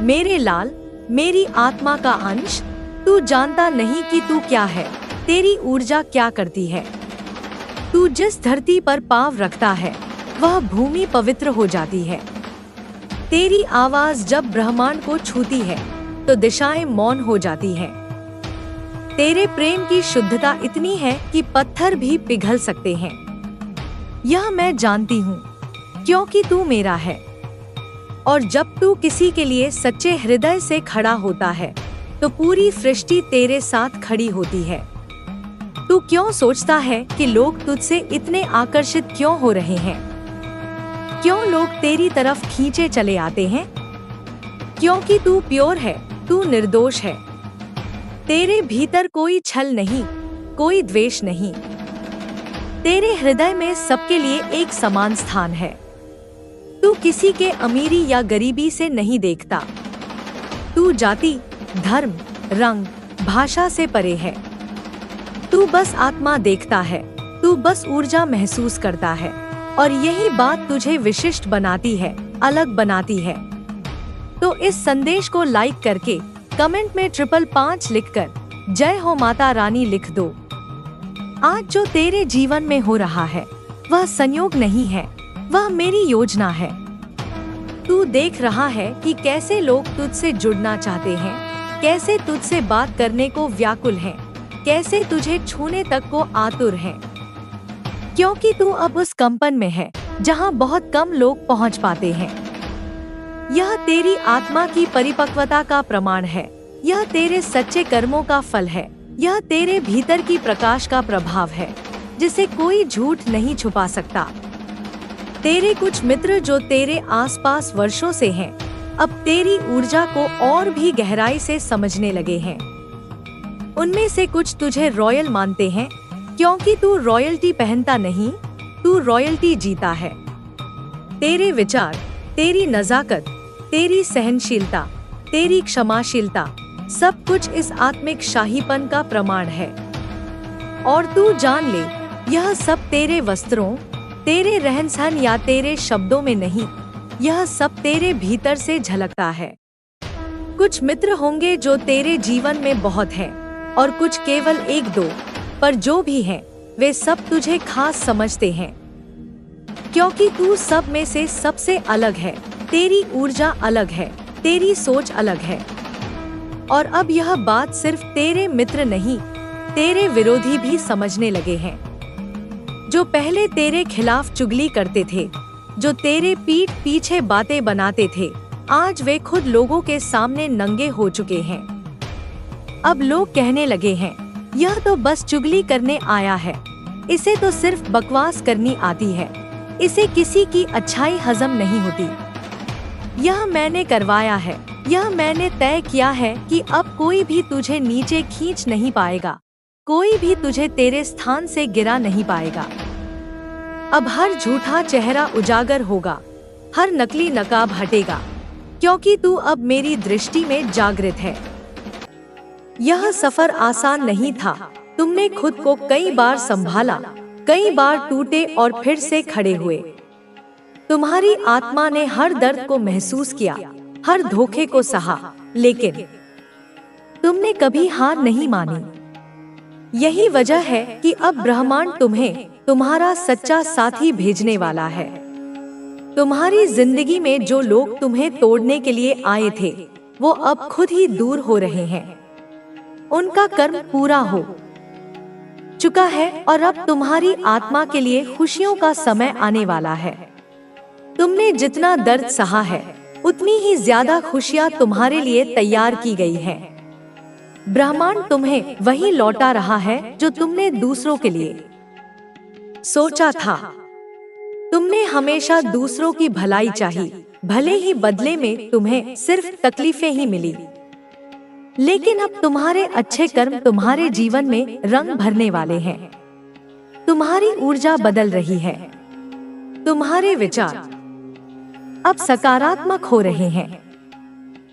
मेरे लाल, मेरी आत्मा का अंश, तू जानता नहीं कि तू क्या है, तेरी ऊर्जा क्या करती है। तू जिस धरती पर पाँव रखता है वह भूमि पवित्र हो जाती है। तेरी आवाज जब ब्रह्मांड को छूती है तो दिशाएं मौन हो जाती हैं। तेरे प्रेम की शुद्धता इतनी है कि पत्थर भी पिघल सकते हैं। यह मैं जानती हूँ क्योंकि तू मेरा है। और जब तू किसी के लिए सच्चे हृदय से खड़ा होता है तो पूरी सृष्टि तेरे साथ खड़ी होती है। तू क्यों सोचता है कि लोग तुझसे इतने आकर्षित क्यों हो रहे हैं? क्यों लोग तेरी तरफ खींचे चले आते हैं? क्योंकि तू प्योर है, तू निर्दोष है। तेरे भीतर कोई छल नहीं, कोई द्वेष नहीं। तेरे हृदय में सबके लिए एक समान स्थान है। तू किसी के अमीरी या गरीबी से नहीं देखता। तू जाति, धर्म, रंग, भाषा से परे है। तू बस आत्मा देखता है, तू बस ऊर्जा महसूस करता है। और यही बात तुझे विशिष्ट बनाती है, अलग बनाती है। तो इस संदेश को लाइक करके कमेंट में 555 लिखकर जय हो माता रानी लिख दो। आज जो तेरे जीवन में हो रहा है वह संयोग नहीं है, वह मेरी योजना है। तू देख रहा है कि कैसे लोग तुझसे जुड़ना चाहते हैं, कैसे तुझसे बात करने को व्याकुल हैं, कैसे तुझे छूने तक को आतुर हैं। क्योंकि तू अब उस कंपन में है जहां बहुत कम लोग पहुंच पाते हैं। यह तेरी आत्मा की परिपक्वता का प्रमाण है। यह तेरे सच्चे कर्मों का फल है। यह तेरे भीतर की प्रकाश का प्रभाव है जिसे कोई झूठ नहीं छुपा सकता। तेरे कुछ मित्र जो तेरे आसपास वर्षों से हैं, अब तेरी ऊर्जा को और भी गहराई से समझने लगे हैं। उनमें से कुछ तुझे रॉयल मानते हैं क्योंकि तू रॉयल्टी पहनता नहीं, तू रॉयल्टी जीता है। तेरे विचार, तेरी नजाकत, तेरी सहनशीलता, तेरी क्षमाशीलता, सब कुछ इस आत्मिक शाहीपन का प्रमाण है। और तू जान ले, यह सब तेरे वस्त्रों, तेरे रहन-सहन या तेरे शब्दों में नहीं, यह सब तेरे भीतर से झलकता है। कुछ मित्र होंगे जो तेरे जीवन में बहुत हैं और कुछ केवल 1-2, पर जो भी हैं वे सब तुझे खास समझते हैं क्योंकि तू सब में से सबसे अलग है। तेरी ऊर्जा अलग है, तेरी सोच अलग है। और अब यह बात सिर्फ तेरे मित्र नहीं, तेरे विरोधी भी समझने लगे हैं। जो पहले तेरे खिलाफ चुगली करते थे, जो तेरे पीठ पीछे बातें बनाते थे, आज वे खुद लोगों के सामने नंगे हो चुके हैं। अब लोग कहने लगे हैं, यह तो बस चुगली करने आया है, इसे तो सिर्फ बकवास करनी आती है, इसे किसी की अच्छाई हजम नहीं होती। यह मैंने करवाया है, यह मैंने तय किया है कि अब कोई भी तुझे नीचे खींच नहीं पाएगा, कोई भी तुझे तेरे स्थान से गिरा नहीं पाएगा। अब हर झूठा चेहरा उजागर होगा, हर नकली नकाब हटेगा, क्योंकि तू अब मेरी दृष्टि में जागृत है। यह सफर आसान नहीं था। तुमने खुद को कई बार संभाला, कई बार टूटे और फिर से खड़े हुए। तुम्हारी आत्मा ने हर दर्द को महसूस किया, हर धोखे को सहा, लेकिन तुमने कभी हार नहीं मानी। यही वजह है कि अब ब्रह्मांड तुम्हें तुम्हारा सच्चा साथी भेजने वाला है। तुम्हारी जिंदगी में जो लोग तुम्हें तोड़ने के लिए आए थे, वो अब खुद ही दूर हो रहे हैं। उनका कर्म पूरा हो चुका है और अब तुम्हारी आत्मा के लिए खुशियों का समय आने वाला है। तुमने जितना दर्द सहा है, उतनी ही ज्यादा खुशियां तुम्हारे लिए तैयार की गई हैं। ब्रह्मांड तुम्हें वही लौटा रहा है जो तुमने दूसरों के लिए सोचा था। तुमने हमेशा दूसरों की भलाई चाही, भले ही बदले में तुम्हें सिर्फ तकलीफें ही मिली। लेकिन अब तुम्हारे अच्छे कर्म तुम्हारे जीवन में रंग भरने वाले हैं। तुम्हारी ऊर्जा बदल रही है। तुम्हारे विचार अब सकारात्मक हो रहे हैं।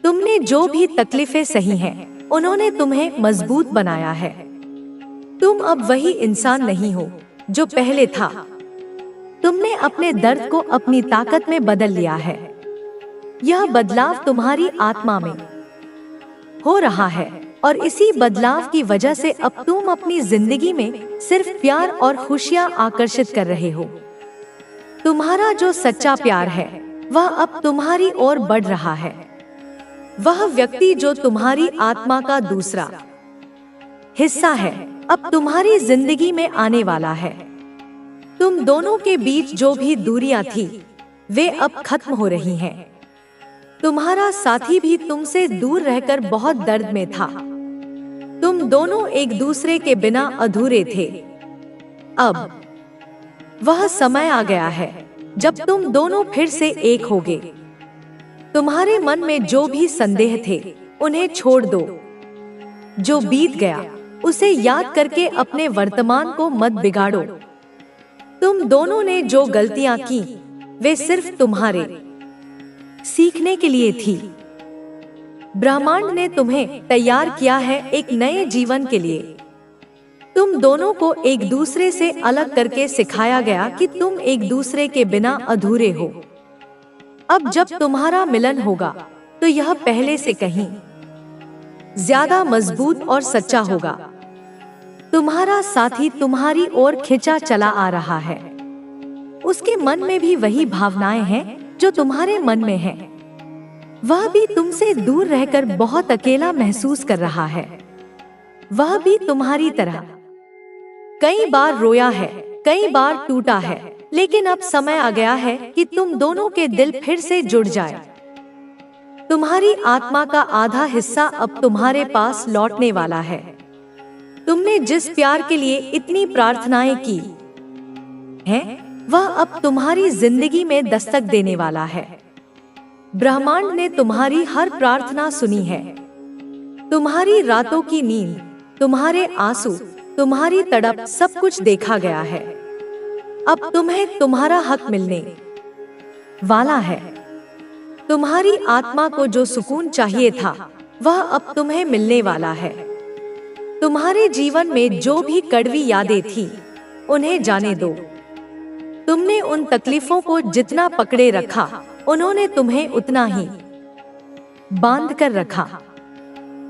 तुमने जो भी तकलीफें सही हैं, उन्होंने तुम्हें मजबूत बनाया है। तुम अब वही इंसान नहीं हो जो पहले था। तुमने अपने दर्द को अपनी ताकत में बदल लिया है। यह बदलाव तुम्हारी आत्मा में हो रहा है और इसी बदलाव की वजह से अब तुम अपनी जिंदगी में सिर्फ प्यार और खुशियाँ आकर्षित कर रहे हो। तुम्हारा जो सच्चा प्यार है वह अब तुम्हारी ओर बढ़ रहा है। वह व्यक्ति जो तुम्हारी आत्मा का दूसरा हिस्सा है अब तुम्हारी जिंदगी में आने वाला है। तुम दोनों के बीच जो भी दूरियां थी वे अब खत्म हो रही हैं। तुम्हारा साथी भी तुमसे दूर रहकर बहुत दर्द में था। तुम दोनों एक दूसरे के बिना अधूरे थे। अब वह समय आ गया है जब तुम दोनों फिर से एक होगे। तुम्हारे मन में जो भी संदेह थे उन्हें छोड़ दो। जो बीत गया उसे याद करके अपने वर्तमान को मत बिगाड़ो। तुम दोनों ने जो गलतियां की वे सिर्फ तुम्हारे सीखने के लिए थी। ब्रह्मांड ने तुम्हें तैयार किया है एक नए जीवन के लिए। तुम दोनों को एक दूसरे से अलग करके सिखाया गया कि तुम एक दूसरे के बिना अधूरे हो। अब जब तुम्हारा मिलन होगा तो यह पहले से कहीं ज्यादा मजबूत और सच्चा होगा। तुम्हारा साथी तुम्हारी ओर खिंचा चला आ रहा है। उसके मन में भी वही भावनाएं हैं जो तुम्हारे मन में हैं। वह भी तुमसे दूर रहकर बहुत अकेला महसूस कर रहा है। वह भी तुम्हारी तरह कई बार रोया है, कई बार टूटा है, लेकिन अब समय आ गया है कि तुम दोनों के दिल फिर से जुड़ जाए। तुम्हारी आत्मा का आधा हिस्सा अब तुम्हारे पास लौटने वाला है। तुमने जिस प्यार के लिए इतनी प्रार्थनाएं की हैं, वह अब तुम्हारी जिंदगी में दस्तक देने वाला है। ब्रह्मांड ने तुम्हारी हर प्रार्थना सुनी है। तुम्हारी रातों की नींद, तुम्हारे आंसू, तुम्हारी तड़प सब कुछ देखा गया है। अब तुम्हें तुम्हारा हक मिलने वाला है। तुम्हारी आत्मा को जो सुकून चाहिए था वह अब तुम्हें मिलने वाला है। तुम्हारे जीवन में जो भी कड़वी यादें थी उन्हें जाने दो। तुमने उन तकलीफों को जितना पकड़े रखा उन्होंने तुम्हें उतना ही बांध कर रखा।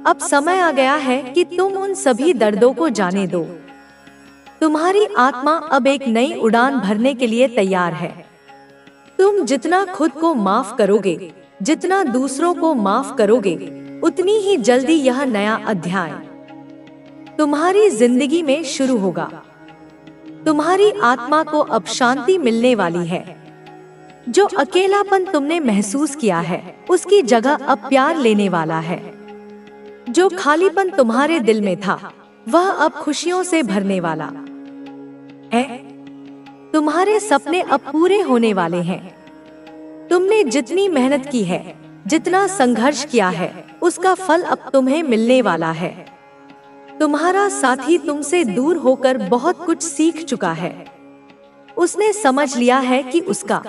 अब समय आ गया है कि तुम उन सभी दर्दों को जाने दो। तुम्हारी आत्मा अब एक नई उड़ान भरने के लिए तैयार है। तुम जितना खुद को माफ करोगे, जितना दूसरों को माफ करोगे, उतनी ही जल्दी यह नया अध्याय तुम्हारी जिंदगी में शुरू होगा। तुम्हारी आत्मा को अब शांति मिलने वाली है। जो अकेलापन तुमने महसूस किया है उसकी जगह अब प्यार लेने वाला है। जो खालीपन तुम्हारे दिल में था वह अब खुशियों से भरने वाला है। तुम्हारे सपने अब पूरे होने वाले हैं। तुमने जितनी मेहनत की है, जितना संघर्ष किया है, उसका फल अब तुम्हें मिलने वाला है। तुम्हारा साथी तुमसे दूर होकर बहुत कुछ सीख चुका है। उसने समझ लिया है कि उसका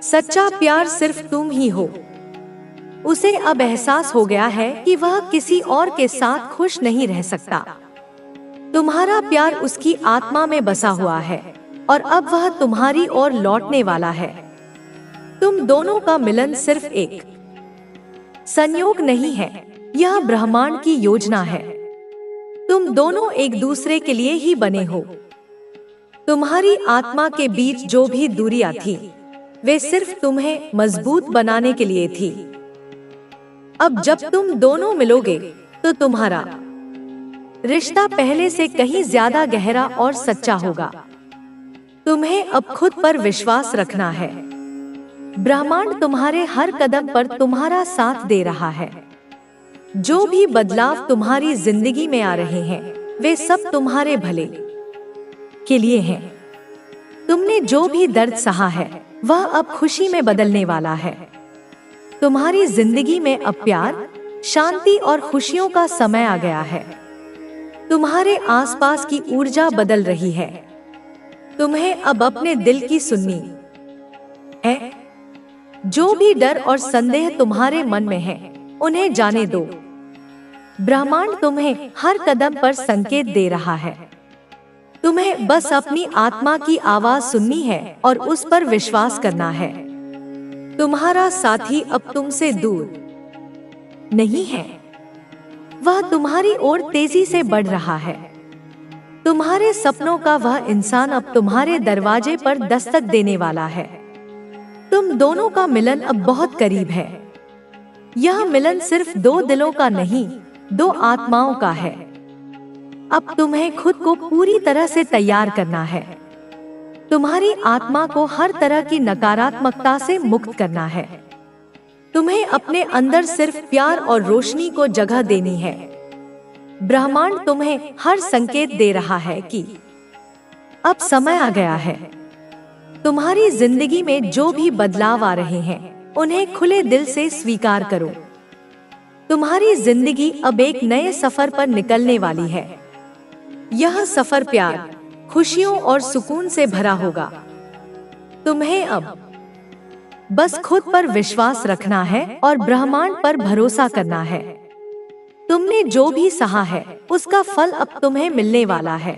सच्चा प्यार सिर्फ तुम ही हो। उसे अब एहसास हो गया है कि वह किसी और के साथ खुश नहीं रह सकता। तुम्हारा प्यार उसकी आत्मा में बसा हुआ है और अब वह तुम्हारी ओर लौटने वाला है। तुम दोनों का मिलन सिर्फ एक संयोग नहीं है, यह ब्रह्मांड की योजना है। तुम दोनों एक दूसरे के लिए ही बने हो। तुम्हारी आत्मा के बीच जो भी दूरियां थी वे सिर्फ तुम्हें मजबूत बनाने के लिए थी। अब जब तुम दोनों मिलोगे तो तुम्हारा रिश्ता पहले से कहीं ज्यादा गहरा और सच्चा होगा। तुम्हें अब खुद पर विश्वास रखना है। ब्रह्मांड तुम्हारे हर कदम पर तुम्हारा साथ दे रहा है। जो भी बदलाव तुम्हारी जिंदगी में आ रहे हैं वे सब तुम्हारे भले के लिए हैं। तुमने जो भी दर्द सहा है वह अब खुशी में बदलने वाला है। तुम्हारी जिंदगी में अब प्यार, शांति और खुशियों का समय आ गया है। तुम्हारे आसपास की ऊर्जा बदल रही है। तुम्हें अब अपने दिल की सुननी है। जो भी डर और संदेह तुम्हारे मन में है उन्हें जाने दो। ब्रह्मांड तुम्हें हर कदम पर संकेत दे रहा है। तुम्हें बस अपनी आत्मा की आवाज सुननी है और उस पर विश्वास करना है। तुम्हारा साथी अब तुमसे दूर नहीं है, वह तुम्हारी ओर तेजी से बढ़ रहा है। तुम्हारे सपनों का वह इंसान अब तुम्हारे दरवाजे पर दस्तक देने वाला है। तुम दोनों का मिलन अब बहुत करीब है। यह मिलन सिर्फ दो दिलों का नहीं, दो आत्माओं का है। अब तुम्हें खुद को पूरी तरह से तैयार करना है। तुम्हारी आत्मा को हर तरह की नकारात्मकता से मुक्त करना है। तुम्हें अपने अंदर सिर्फ प्यार और रोशनी को जगह देनी है। ब्रह्मांड तुम्हें हर संकेत दे रहा है कि अब समय आ गया है। तुम्हारी जिंदगी में जो भी बदलाव आ रहे हैं, उन्हें खुले दिल से स्वीकार करो। तुम्हारी जिंदगी अब एक नए सफर पर निकलने वाली है। यह सफर प्यार, खुशियों और सुकून से भरा होगा। तुम्हें अब बस खुद पर विश्वास रखना है और ब्रह्मांड पर भरोसा करना है। तुमने जो भी सहा है, उसका फल अब तुम्हें मिलने वाला है।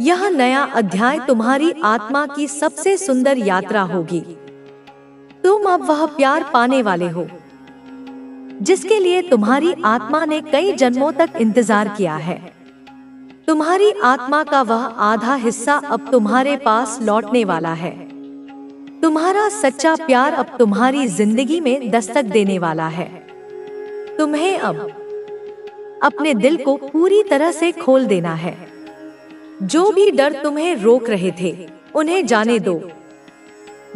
यह नया अध्याय तुम्हारी आत्मा की सबसे सुंदर यात्रा होगी। तुम अब वह प्यार पाने वाले हो जिसके लिए तुम्हारी आत्मा ने कई जन्मों तक इंतजार किया है। तुम्हारी आत्मा का वह आधा हिस्सा अब तुम्हारे पास लौटने वाला है। तुम्हारा सच्चा प्यार अब तुम्हारी जिंदगी में दस्तक देने वाला है। तुम्हें अब अपने दिल को पूरी तरह से खोल देना है। जो भी डर तुम्हें रोक रहे थे, उन्हें जाने दो।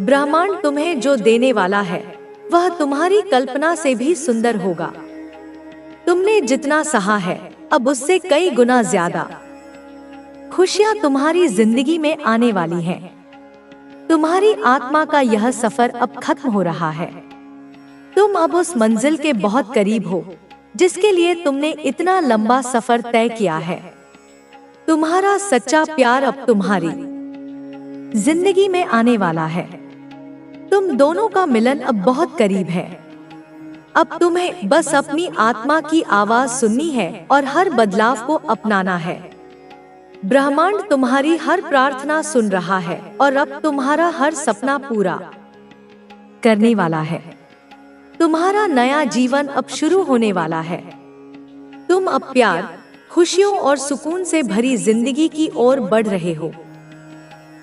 ब्रह्मांड तुम्हें जो देने वाला है, वह तुम्हारी कल्पना से भी सुंदर होगा। तुमने जितना सहा है, अब उससे कई गुना ज्यादा खुशियां तुम्हारी जिंदगी में आने वाली हैं। तुम्हारी आत्मा का यह सफर अब खत्म हो रहा है। तुम अब उस मंजिल के बहुत करीब हो जिसके लिए तुमने इतना लंबा सफर तय किया है। तुम्हारा सच्चा प्यार अब तुम्हारी जिंदगी में आने वाला है। तुम दोनों का मिलन अब बहुत करीब है। अब तुम्हें बस अपनी आत्मा की आवाज सुननी है और हर बदलाव को अपनाना है। ब्रह्मांड तुम्हारी हर प्रार्थना सुन रहा है और अब तुम्हारा हर सपना पूरा करने वाला है। तुम्हारा नया जीवन अब शुरू होने वाला है। तुम अब प्यार, खुशियों और सुकून से भरी जिंदगी की ओर बढ़ रहे हो।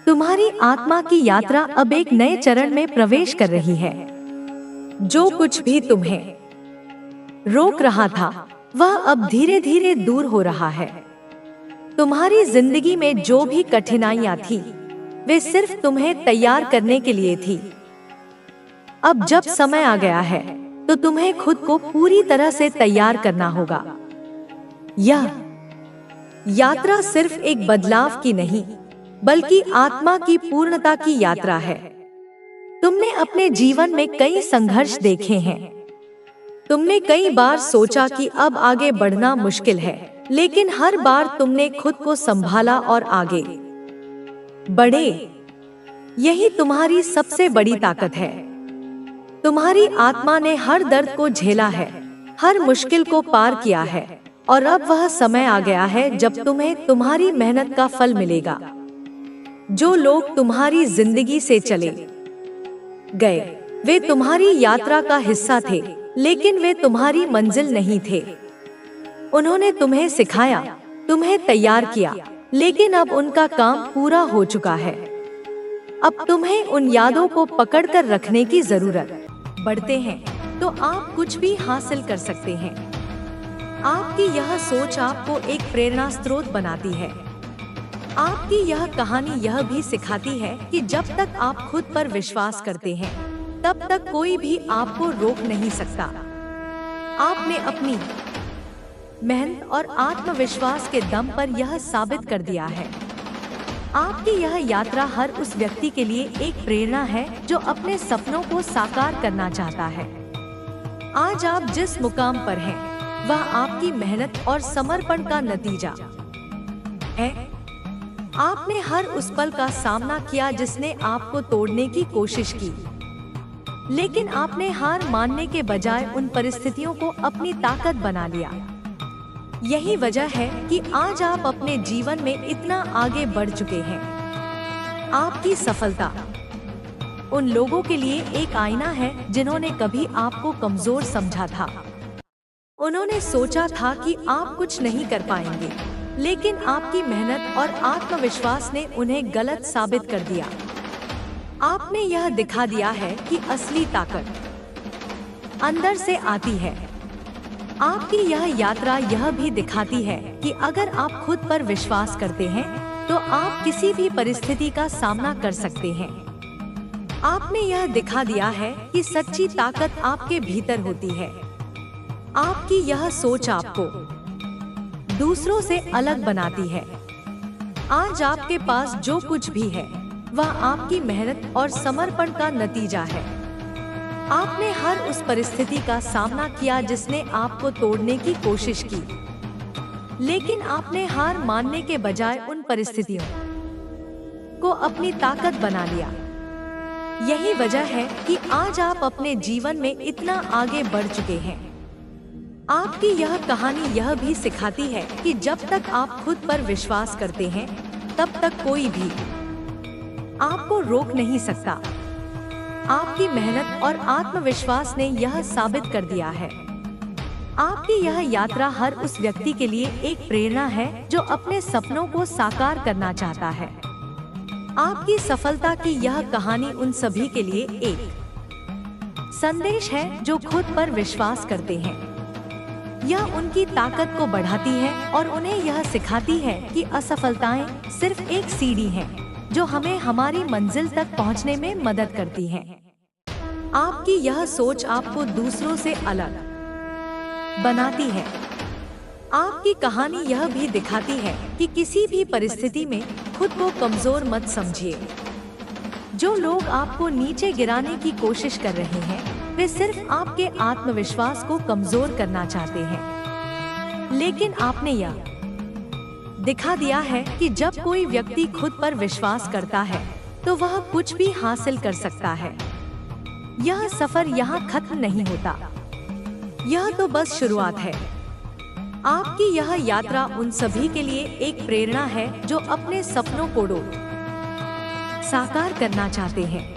तुम्हारी आत्मा की यात्रा अब एक नए चरण में प्रवेश कर रही है। जो कुछ भी तुम्हें रोक रहा था, वह अब धीरे धीरे दूर हो रहा है। तुम्हारी जिंदगी में जो भी कठिनाइयां थी, वे सिर्फ तुम्हें तैयार करने के लिए थी। अब जब समय आ गया है, तो तुम्हें खुद को पूरी तरह से तैयार करना होगा। यह यात्रा सिर्फ एक बदलाव की नहीं, बल्कि आत्मा की पूर्णता की यात्रा है। तुमने अपने जीवन में कई संघर्ष देखे हैं। तुमने कई बार सोचा कि अब आगे बढ़ना मुश्किल है, लेकिन हर बार तुमने खुद को संभाला और आगे बढ़े। यही तुम्हारी सबसे बड़ी ताकत है। तुम्हारी आत्मा ने हर दर्द को झेला है, हर मुश्किल को पार किया है, और अब वह समय आ गया है जब तुम्हें तुम्हारी मेहनत का फल मिलेगा। जो लोग तुम्हारी जिंदगी से चले गए, वे तुम्हारी यात्रा का हिस्सा थे, लेकिन वे तुम्हारी मंजिल नहीं थे। उन्होंने तुम्हें सिखाया, तुम्हें तैयार किया, लेकिन अब उनका काम पूरा हो चुका है। अब तुम्हें उन यादों को पकड़कर रखने की जरूरत बढ़ते हैं, तो आप कुछ भी हासिल कर सकते हैं। आपकी यह सोच आपको एक प्रेरणा स्रोत बनाती है। आपकी यह कहानी यह भी सिखाती है कि जब तक आप खुद पर विश्वास करते हैं, तब तक कोई भी आपको रोक नहीं सकता। आपने अपनी मेहनत और आत्मविश्वास के दम पर यह साबित कर दिया है। आपकी यह यात्रा हर उस व्यक्ति के लिए एक प्रेरणा है जो अपने सपनों को साकार करना चाहता है। आज आप जिस मुकाम पर हैं, वह आपकी मेहनत और समर्पण का नतीजा है। आपने हर उस पल का सामना किया जिसने आपको तोड़ने की कोशिश की, लेकिन आपने हार मानने के बजाय उन परिस्थितियों को अपनी ताकत बना लिया। यही वजह है कि आज आप अपने जीवन में इतना आगे बढ़ चुके हैं। आपकी सफलता उन लोगों के लिए एक आईना है जिन्होंने कभी आपको कमजोर समझा था। उन्होंने सोचा था कि आप कुछ नहीं कर पाएंगे, लेकिन आपकी मेहनत और आत्मविश्वास ने उन्हें गलत साबित कर दिया। आपने यह दिखा दिया है कि असली ताकत अंदर से आती है। आपकी यह यात्रा यह भी दिखाती है कि अगर आप खुद पर विश्वास करते हैं तो आप किसी भी परिस्थिति का सामना कर सकते हैं। आपने यह दिखा दिया है कि सच्ची ताकत आपके भीतर होती है। आपकी यह सोच आपको दूसरों से अलग बनाती है। आज आपके पास जो कुछ भी है वह आपकी मेहनत और समर्पण का नतीजा है। आपने हर उस परिस्थिति का सामना किया जिसने आपको तोड़ने की कोशिश की, लेकिन आपने हार मानने के बजाय उन परिस्थितियों को अपनी ताकत बना लिया। यही वजह है कि आज आप अपने जीवन में इतना आगे बढ़ चुके हैं। आपकी यह कहानी यह भी सिखाती है कि जब तक आप खुद पर विश्वास करते हैं तब तक कोई भी आपको रोक नहीं सकता। आपकी मेहनत और आत्मविश्वास ने यह साबित कर दिया है। आपकी यह यात्रा हर उस व्यक्ति के लिए एक प्रेरणा है जो अपने सपनों को साकार करना चाहता है। आपकी सफलता की यह कहानी उन सभी के लिए एक संदेश है जो खुद पर विश्वास करते हैं। यह उनकी ताकत को बढ़ाती है और उन्हें यह सिखाती है कि असफलताएं सिर्फ एक सीढ़ी है जो हमें हमारी मंजिल तक पहुंचने में मदद करती है। आपकी यह सोच आपको दूसरों से अलग बनाती है। आपकी कहानी यह भी दिखाती है कि किसी भी परिस्थिति में खुद को कमजोर मत समझिए। जो लोग आपको नीचे गिराने की कोशिश कर रहे हैं वे सिर्फ आपके आत्मविश्वास को कमजोर करना चाहते हैं, लेकिन आपने यह दिखा दिया है कि जब कोई व्यक्ति खुद पर विश्वास करता है तो वह कुछ भी हासिल कर सकता है। यह सफर यहाँ खत्म नहीं होता, यह तो बस शुरुआत है। आपकी यह यात्रा उन सभी के लिए एक प्रेरणा है जो अपने सपनों को साकार करना चाहते हैं।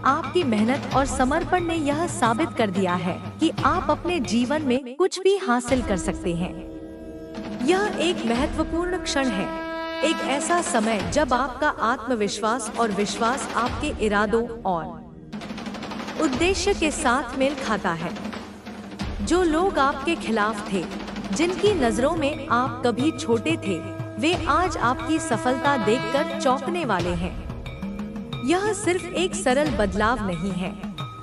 आपकी मेहनत और समर्पण ने यह साबित कर दिया है कि आप अपने जीवन में कुछ भी हासिल कर सकते हैं। यह एक महत्वपूर्ण क्षण है, एक ऐसा समय जब आपका आत्मविश्वास और विश्वास आपके इरादों और उद्देश्य के साथ मेल खाता है। जो लोग आपके खिलाफ थे, जिनकी नजरों में आप कभी छोटे थे, वे आज आपकी सफलता देखकर चौंकने वाले हैं। यह सिर्फ एक सरल बदलाव नहीं है,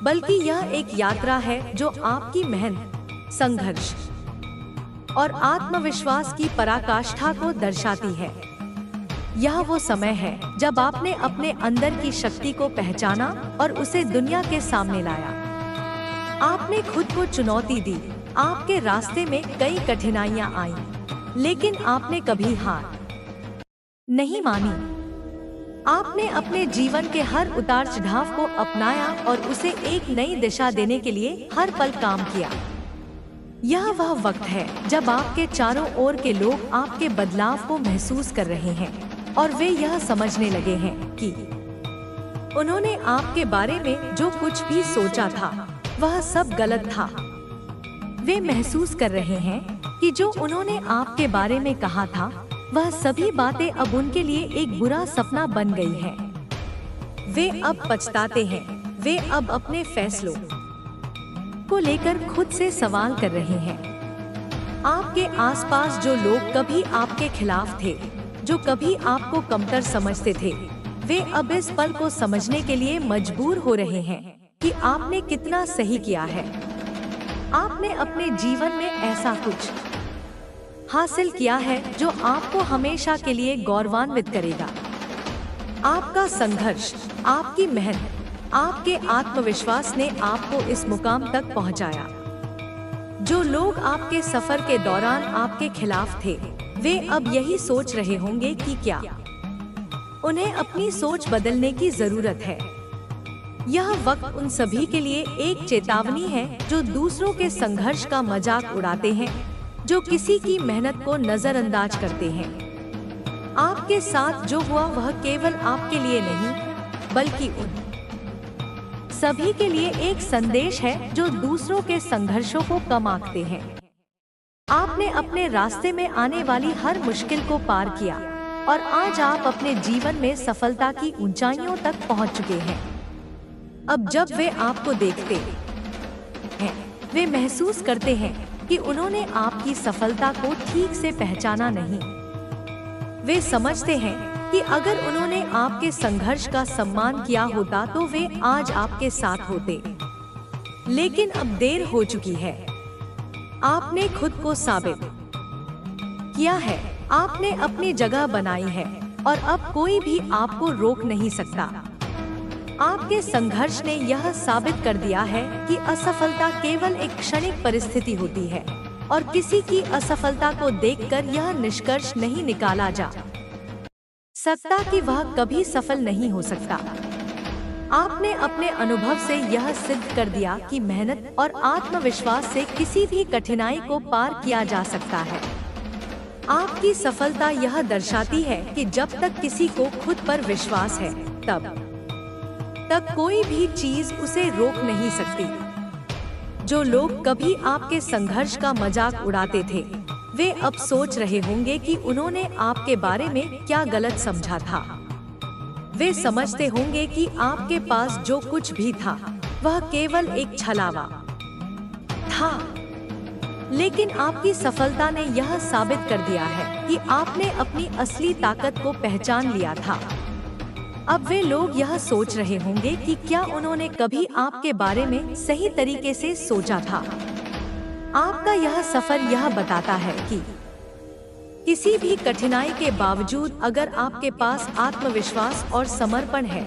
बल्कि यह एक यात्रा है जो आपकी मेहनत, संघर्ष और आत्मविश्वास की पराकाष्ठा को दर्शाती है। यह वो समय है जब आपने अपने अंदर की शक्ति को पहचाना और उसे दुनिया के सामने लाया। आपने खुद को चुनौती दी, आपके रास्ते में कई कठिनाइयां आईं, लेकिन आपने कभी हार नहीं मानी। आपने अपने जीवन के हर उतार चढ़ाव को अपनाया और उसे एक नई दिशा देने के लिए हर पल काम किया। यह वह वक्त है जब आपके चारों ओर के लोग आपके बदलाव को महसूस कर रहे हैं और वे यह समझने लगे हैं कि उन्होंने आपके बारे में जो कुछ भी सोचा था वह सब गलत था। वे महसूस कर रहे हैं कि जो उन्होंने आपके बारे में कहा था वह सभी बातें अब उनके लिए एक बुरा सपना बन गई है। वे अब पछताते हैं, वे अब अपने फैसलों को लेकर खुद से सवाल कर रहे हैं। आपके आसपास जो लोग कभी आपके खिलाफ थे, जो कभी आपको कमतर समझते थे, वे अब इस पल को समझने के लिए मजबूर हो रहे हैं कि आपने कितना सही किया है। आपने अपने जीवन में ऐसा कुछ हासिल किया है जो आपको हमेशा के लिए गौरवान्वित करेगा। आपका संघर्ष, आपकी मेहनत, आपके आत्मविश्वास ने आपको इस मुकाम तक पहुंचाया। जो लोग आपके सफर के दौरान आपके खिलाफ थे, वे अब यही सोच रहे होंगे कि क्या उन्हें अपनी सोच बदलने की जरूरत है। यह वक्त उन सभी के लिए एक चेतावनी है जो दूसरों के संघर्ष का मजाक उड़ाते हैं, जो किसी की मेहनत को नजरअंदाज करते हैं। आपके साथ जो हुआ वह केवल आपके लिए नहीं, बल्कि उन सभी के लिए एक संदेश है जो दूसरों के संघर्षों को कम आंकते हैं। आपने अपने रास्ते में आने वाली हर मुश्किल को पार किया और आज आप अपने जीवन में सफलता की ऊंचाइयों तक पहुंच चुके हैं। अब जब वे आपको देखते हैं, वे महसूस करते हैं कि उन्होंने आपकी सफलता को ठीक से पहचाना नहीं। वे समझते हैं कि अगर उन्होंने आपके संघर्ष का सम्मान किया होता तो वे आज आपके साथ होते। लेकिन अब देर हो चुकी है। आपने खुद को साबित किया है, आपने अपनी जगह बनाई है और अब कोई भी आपको रोक नहीं सकता। आपके संघर्ष ने यह साबित कर दिया है कि असफलता केवल एक क्षणिक परिस्थिति होती है और किसी की असफलता को देखकर यह निष्कर्ष नहीं निकाला जा सकता कि वह कभी सफल नहीं हो सकता। आपने अपने अनुभव से यह सिद्ध कर दिया कि मेहनत और आत्मविश्वास से किसी भी कठिनाई को पार किया जा सकता है। आपकी सफलता यह दर्शाती है कि जब तक किसी को खुद पर विश्वास है, तब तक कोई भी चीज उसे रोक नहीं सकती। जो लोग कभी आपके संघर्ष का मजाक उड़ाते थे, वे अब सोच रहे होंगे कि उन्होंने आपके बारे में क्या गलत समझा था। वे समझते होंगे कि आपके पास जो कुछ भी था वह केवल एक छलावा था। लेकिन आपकी सफलता ने यह साबित कर दिया है कि आपने अपनी असली ताकत को पहचान लिया था। अब वे लोग यह सोच रहे होंगे कि क्या उन्होंने कभी आपके बारे में सही तरीके से सोचा था। आपका यह सफर यह बताता है कि किसी भी कठिनाई के बावजूद अगर आपके पास आत्मविश्वास और समर्पण है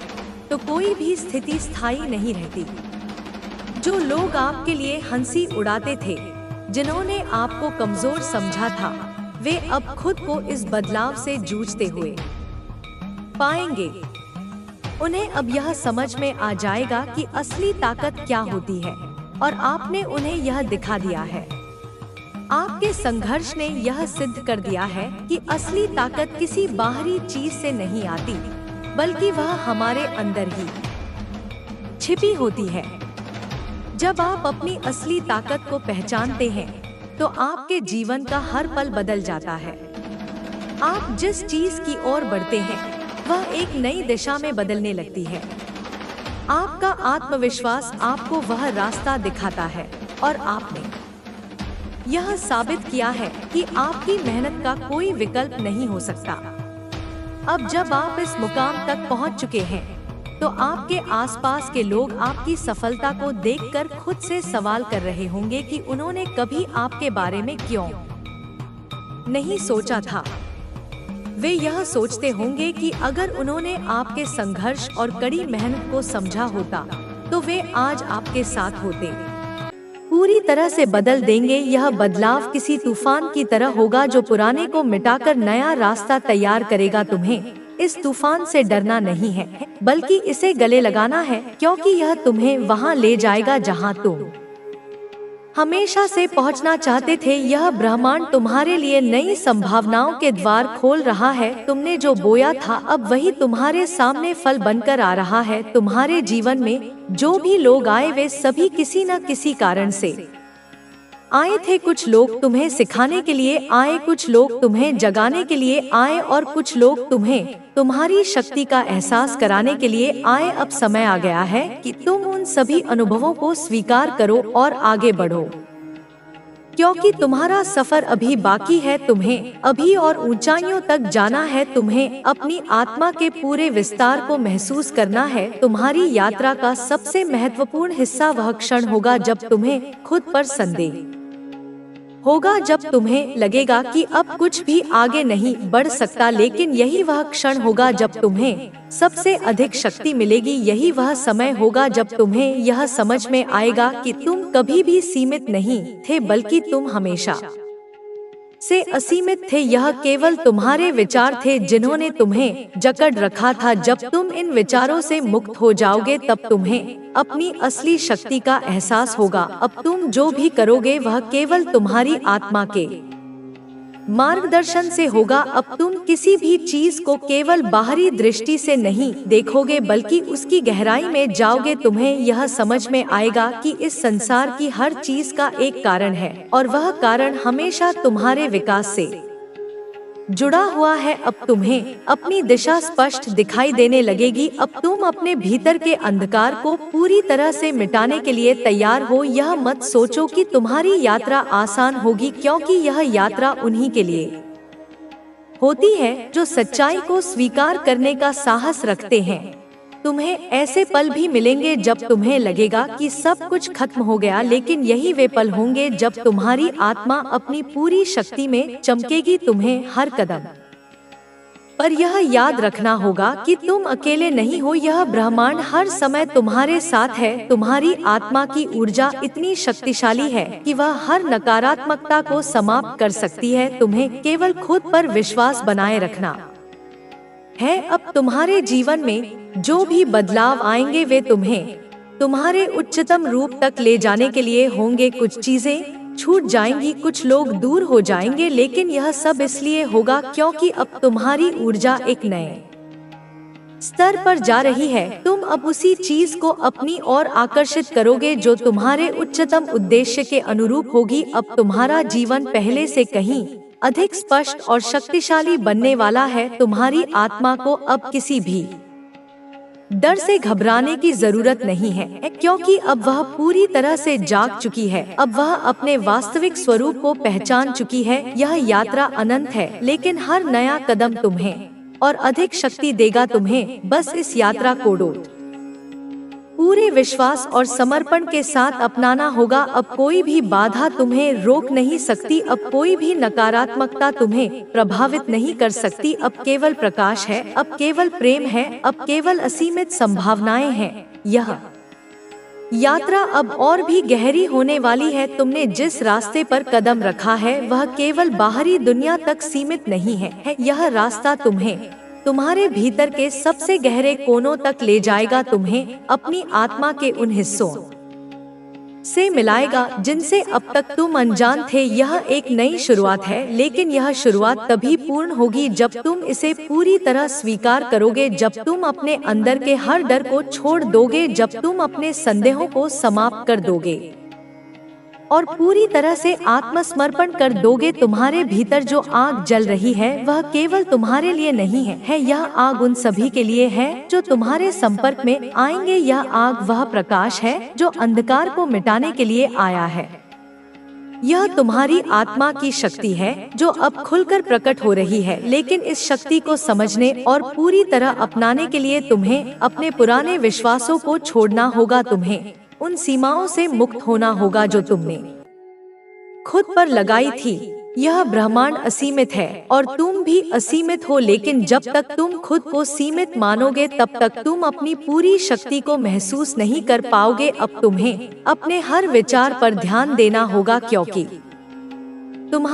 तो कोई भी स्थिति स्थायी नहीं रहती। जो लोग आपके लिए हंसी उड़ाते थे, जिन्होंने आपको कमजोर समझा था, वे अब खुद को इस बदलाव से जूझते हुए पाएंगे। उन्हें अब यह समझ में आ जाएगा कि असली ताकत क्या होती है और आपने उन्हें यह दिखा दिया है। आपके संघर्ष ने यह सिद्ध कर दिया है कि असली ताकत किसी बाहरी चीज से नहीं आती, बल्कि वह हमारे अंदर ही छिपी होती है। जब आप अपनी असली ताकत को पहचानते हैं तो आपके जीवन का हर पल बदल जाता है। आप जिस चीज की ओर बढ़ते हैं वह एक नई दिशा में बदलने लगती है। आपका आत्मविश्वास आपको वह रास्ता दिखाता है और आपने यह साबित किया है कि आपकी मेहनत का कोई विकल्प नहीं हो सकता। अब जब आप इस मुकाम तक पहुंच चुके हैं तो आपके आसपास के लोग आपकी सफलता को देखकर खुद से सवाल कर रहे होंगे कि उन्होंने कभी आपके बारे में क्यों नहीं सोचा था। वे यह सोचते होंगे कि अगर उन्होंने आपके संघर्ष और कड़ी मेहनत को समझा होता तो वे आज आपके साथ होते। पूरी तरह से बदल देंगे। यह बदलाव किसी तूफान की तरह होगा जो पुराने को मिटाकर नया रास्ता तैयार करेगा। तुम्हें इस तूफान से डरना नहीं है, बल्कि इसे गले लगाना है, क्योंकि यह तुम्हें वहां ले जाएगा जहां तुम हमेशा से पहुंचना चाहते थे। यह ब्रह्मांड तुम्हारे लिए नई संभावनाओं के द्वार खोल रहा है। तुमने जो बोया था अब वही तुम्हारे सामने फल बनकर आ रहा है। तुम्हारे जीवन में जो भी लोग आए वे सभी किसी न किसी कारण से आए थे। कुछ लोग तुम्हें सिखाने के लिए आए, कुछ लोग तुम्हें जगाने के लिए आए और कुछ लोग तुम्हें तुम्हारी शक्ति का एहसास कराने के लिए आए। अब समय आ गया है कि तुम उन सभी अनुभवों को स्वीकार करो और आगे बढ़ो, क्योंकि तुम्हारा सफर अभी बाकी है। तुम्हें अभी और ऊंचाइयों तक जाना है। तुम्हें अपनी आत्मा के पूरे विस्तार को महसूस करना है। तुम्हारी यात्रा का सबसे महत्वपूर्ण हिस्सा वह क्षण होगा जब तुम्हें खुद पर संदेह होगा, जब तुम्हें लगेगा कि अब कुछ भी आगे नहीं बढ़ सकता। लेकिन यही वह क्षण होगा जब तुम्हें सबसे अधिक शक्ति मिलेगी। यही वह समय होगा जब तुम्हें यह समझ में आएगा कि तुम कभी भी सीमित नहीं थे, बल्कि तुम हमेशा से असीमित थे। यह केवल तुम्हारे विचार थे जिन्होंने तुम्हें जकड़ रखा था। जब तुम इन विचारों से मुक्त हो जाओगे तब तुम्हें अपनी असली शक्ति का एहसास होगा। अब तुम जो भी करोगे वह केवल तुम्हारी आत्मा के मार्गदर्शन से होगा। अब तुम किसी भी चीज को केवल बाहरी दृष्टि से नहीं देखोगे बल्कि उसकी गहराई में जाओगे। तुम्हें यह समझ में आएगा कि इस संसार की हर चीज का एक कारण है और वह कारण हमेशा तुम्हारे विकास से जुड़ा हुआ है। अब तुम्हें अपनी दिशा स्पष्ट दिखाई देने लगेगी। अब तुम अपने भीतर के अंधकार को पूरी तरह से मिटाने के लिए तैयार हो। यह मत सोचो कि तुम्हारी यात्रा आसान होगी, क्योंकि यह यात्रा उन्हीं के लिए होती है जो सच्चाई को स्वीकार करने का साहस रखते हैं। तुम्हें ऐसे पल भी मिलेंगे जब तुम्हें लगेगा कि सब कुछ खत्म हो गया, लेकिन यही वे पल होंगे जब तुम्हारी आत्मा अपनी पूरी शक्ति में चमकेगी। तुम्हें हर कदम पर यह याद रखना होगा कि तुम अकेले नहीं हो। यह ब्रह्मांड हर समय तुम्हारे साथ है। तुम्हारी आत्मा की ऊर्जा इतनी शक्तिशाली है कि वह हर नकारात्मकता को समाप्त कर सकती है। तुम्हें केवल खुद पर विश्वास बनाए रखना है। अब तुम्हारे जीवन में जो भी बदलाव आएंगे वे तुम्हें तुम्हारे उच्चतम रूप तक ले जाने के लिए होंगे। कुछ चीजें छूट जाएंगी, कुछ लोग दूर हो जाएंगे, लेकिन यह सब इसलिए होगा क्योंकि अब तुम्हारी ऊर्जा एक नए स्तर पर जा रही है। तुम अब उसी चीज को अपनी ओर आकर्षित करोगे जो तुम्हारे उच्चतम उद्देश्य के अनुरूप होगी। अब तुम्हारा जीवन पहले से कहीं अधिक स्पष्ट और शक्तिशाली बनने वाला है। तुम्हारी आत्मा को अब किसी भी डर से घबराने की जरूरत नहीं है, क्योंकि अब वह पूरी तरह से जाग चुकी है। अब वह अपने वास्तविक स्वरूप को पहचान चुकी है। यह यात्रा अनंत है, लेकिन हर नया कदम तुम्हें और अधिक शक्ति देगा। तुम्हें बस इस यात्रा को पूरे विश्वास और समर्पण के साथ अपनाना होगा। अब कोई भी बाधा तुम्हें रोक नहीं सकती। अब कोई भी नकारात्मकता तुम्हें प्रभावित नहीं कर सकती। अब केवल प्रकाश है, अब केवल प्रेम है, अब केवल असीमित संभावनाएं हैं। यह यात्रा अब और भी गहरी होने वाली है। तुमने जिस रास्ते पर कदम रखा है वह केवल बाहरी दुनिया तक सीमित नहीं है। यह रास्ता तुम्हें तुम्हारे भीतर के सबसे गहरे कोनों तक ले जाएगा। तुम्हें अपनी आत्मा के उन हिस्सों से मिलाएगा जिनसे अब तक तुम अनजान थे। यह एक नई शुरुआत है, लेकिन यह शुरुआत तभी पूर्ण होगी जब तुम इसे पूरी तरह स्वीकार करोगे, जब तुम अपने अंदर के हर डर को छोड़ दोगे, जब तुम अपने संदेहों को समाप्त कर दोगे और पूरी तरह से आत्मसमर्पण कर दोगे। तुम्हारे भीतर जो आग जल रही है वह केवल तुम्हारे लिए नहीं है। यह आग उन सभी के लिए है जो तुम्हारे संपर्क में आएंगे। यह आग वह प्रकाश है जो अंधकार को मिटाने के लिए आया है। यह तुम्हारी आत्मा की शक्ति है जो अब खुलकर प्रकट हो रही है, लेकिन इस शक्ति को समझने और पूरी तरह अपनाने के लिए तुम्हें अपने पुराने विश्वासों को छोड़ना होगा। तुम्हें उन सीमाओं से मुक्त होना होगा जो तुमने खुद पर लगाई थी। यह ब्रह्मांड असीमित है और तुम भी असीमित हो, लेकिन जब तक तुम खुद को सीमित मानोगे तब तक तुम अपनी पूरी शक्ति को महसूस नहीं कर पाओगे। अब तुम्हें अपने हर विचार पर ध्यान देना होगा, क्योंकि तुम्हारा